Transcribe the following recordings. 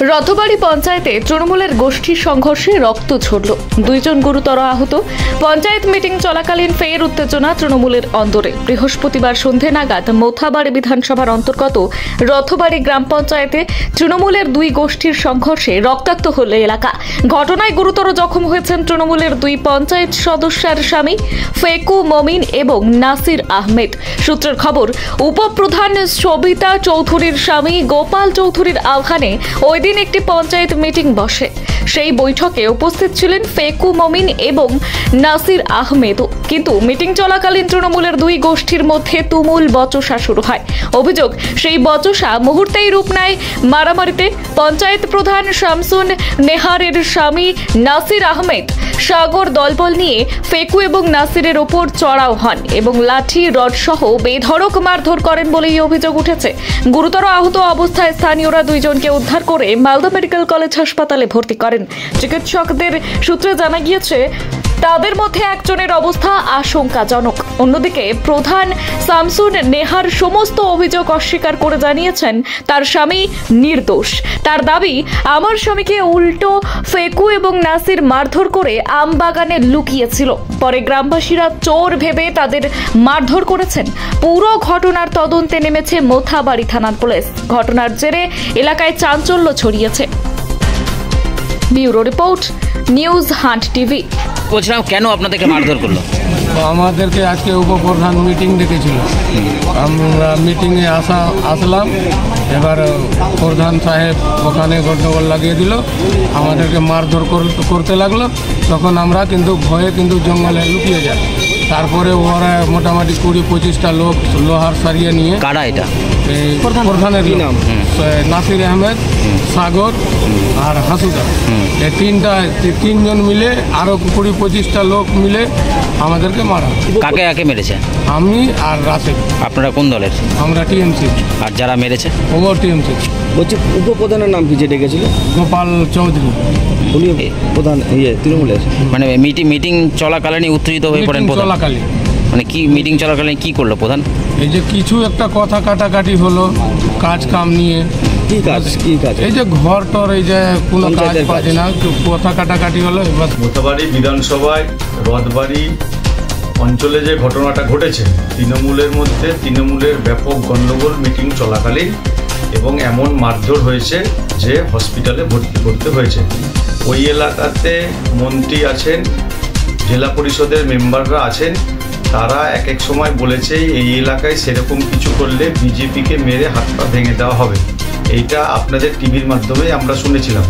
রথবাড়ি পঞ্চায়েতে তৃণমূলের গোষ্ঠী সংঘর্ষে রক্ত ঝরল, দুইজন গুরুতর আহত। পঞ্চায়েত মিটিং চলাকালীন ফের উত্তেজনা তৃণমূলের অন্দরে। বৃহস্পতিবার সন্ধে নাগাদ মোথাবাড়ি বিধানসভার অন্তর্গত রথবাড়ি গ্রাম পঞ্চায়েতে তৃণমূলের দুই গোষ্ঠীর সংঘর্ষে রক্তাক্ত হল এলাকা। ঘটনায় গুরুতর জখম হয়েছেন তৃণমূলের দুই পঞ্চায়েত সদস্যের স্বামী ফেকু মমিন এবং নাসির আহমেদ। সূত্রের খবর, উপপ্রধান সবিতা চৌধুরীর স্বামী গোপাল চৌধুরীর আহ্বানে ওই দিন একটি পঞ্চায়েত মিটিং বসে। সেই বৈঠকে উপস্থিত ছিলেন ফেকু মমিন এবং নাসির আহমেদ। কিন্তু মিটিং চলাকালীন তৃণমূলের দুই গোষ্ঠীর মধ্যে তুমুল বচসা শুরু হয়। অভিযোগ, সেই বচসা মুহূর্তেই রূপ নেয় মারামারিতে। পঞ্চায়েত প্রধান শামসুন নেহারের স্বামী নাসির আহমেদ সাগর দলবল নিয়ে ফেকু এবং নাসিরের ওপর চড়াও হন এবং লাঠি রড সহ বেধড়ক মারধর করেন বলেই অভিযোগ উঠেছে। গুরুতর আহত অবস্থায় স্থানীয়রা দুইজনকে উদ্ধার করে মালদা মেডিকেল কলেজ হাসপাতালে ভর্তি করেন। চিকিৎসকদের সূত্রে জানা গিয়েছে, তাদের মধ্যে একজনের অবস্থা আশঙ্কাজনক। অন্যদিকে প্রধান শামসুন নেহার সমস্ত অভিযোগ অস্বীকার করে জানিয়েছেন তার স্বামী নির্দোষ। তার দাবি, আমার স্বামীকে উল্টো ফেকু এবং নাসির মারধর করে আমবাগানে লুকিয়েছিল। পরে গ্রামবাসীরা চোর ভেবে তাদের মারধর করেছেন। পুরো ঘটনার তদন্তে নেমেছে মোথাবাড়ি থানার পুলিশ। ঘটনার জেরে এলাকায় চাঞ্চল্য ছড়িয়েছে। Bureau report, news hunt TV. বলছিলাম, কেন আপনাদেরকে মারধর করলো? আমাদেরকে আজকে উপপ্রধান মিটিং ডেকেছিল। আমরা মিটিংয়ে আসলাম। এবার প্রধান সাহেব ওখানে গন্ডগোল লাগিয়ে দিল, আমাদেরকে মারধর করতে লাগলো। তখন আমরা কিন্তু ভয়ে জঙ্গলে লুকিয়ে যাই। তারপরে ওরা মোটামুটি 20-25টা লোক লোহার সারিয়ে নিয়ে। কারা এটা? প্রধানের নাম নাসির আহমেদ, সাগর আর হাসুদা। এই তিনজন মিলে আরো 20-25টা লোক মিলে আমাদেরকে মারা। কাকে কাকে মেরেছে? আমি আর রাশেদ। আপনারা কোন দলের? আমরা টিএমসি। আর যারা মেরেছে? Over TMC. বলছি, উপপ্রধানের নাম কি যে ডেকেছিল? গোপাল চৌধুরী। উনি প্রধান তৃণমূলের। মানে মিটিং চলাকালীন উত্তেজিত হয়ে পড়েন প্রধান? চলাকালীন মানে কি মিটিং চলাকালীন কি করলো প্রধান? এই যে কিছু একটা কথা কাটাকাটি হলো কাজ কাম নিয়ে। কি কাজ? এই যে ঘর টর, এই যে কোনো কাজ পাচ্ছে না, কথা কাটাকাটি হলো। এবার মোথাবাড়ি বিধানসভায় রথবাড়ি অঞ্চলে যে ঘটনাটা ঘটেছে, তৃণমূলের ব্যাপক গণ্ডগোল মিটিং চলাকালীন এবং এমন মারধর হয়েছে যে হসপিটালে ভর্তি করতে হয়েছে। ওই এলাকাতে মন্ত্রী আছেন, জেলা পরিষদের মেম্বাররা আছেন। তারা এক এক সময় বলেছে এই এলাকায় সেরকম কিছু করলে বিজেপিকে মেরে হাত পা ভেঙে দেওয়া হবে। এইটা আপনাদের টিভির মাধ্যমে আমরা শুনেছিলাম।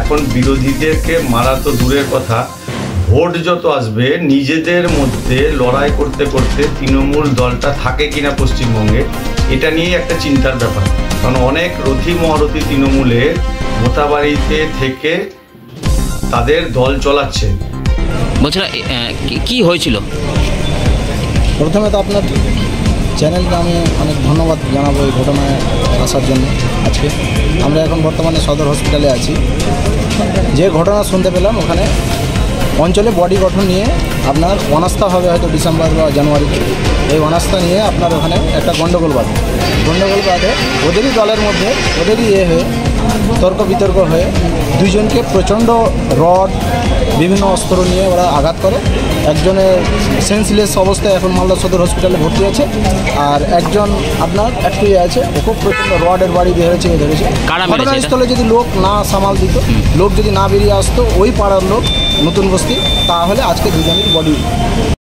এখন বিরোধীদেরকে মারা তো দূরের কথা, ভোট যত আসবে নিজেদের মধ্যে লড়াই করতে করতে তৃণমূল দলটা থাকে কিনা পশ্চিমবঙ্গে, এটা নিয়ে একটা চিন্তার ব্যাপার। কারণ অনেক রথী মহারথী তৃণমূলের মোথাবাড়িতে থেকে তাদের দল চলাচ্ছে। বলছিলাম, কি হয়েছিল? প্রথমে তো আপনার চ্যানেলকে আমি অনেক ধন্যবাদ জানাবো এই ঘটনায় আসার জন্য। আজকে আমরা এখন বর্তমানে সদর হসপিটালে আছি। যে ঘটনা শুনতে পেলাম, ওখানে অঞ্চলে বডি গঠন নিয়ে আপনার অনাস্থা হবে হয়তো ডিসেম্বর বা জানুয়ারিতে। এই অনাস্থা নিয়ে আপনার ওখানে একটা গণ্ডগোল বাঁধে। ওদেরই দলের মধ্যে ওদেরই হয়ে তর্ক বিতর্ক হয়ে দুইজনকে প্রচণ্ড রড, বিভিন্ন অস্ত্র নিয়ে ওরা আঘাত করে। একজনের সেন্সলেস অবস্থায় এখন মালদা সদর হসপিটালে ভর্তি আছে, আর একজন আপনার একটু আছে, খুব প্রচণ্ড রডের বাড়ি ধরেছে। ঘটনাস্থলে যদি লোক না সামাল দিত, লোক যদি না বেরিয়ে আসতো, ওই পাড়ার লোক নতুন বস্তি, তাহলে আজকে দুজনের বডি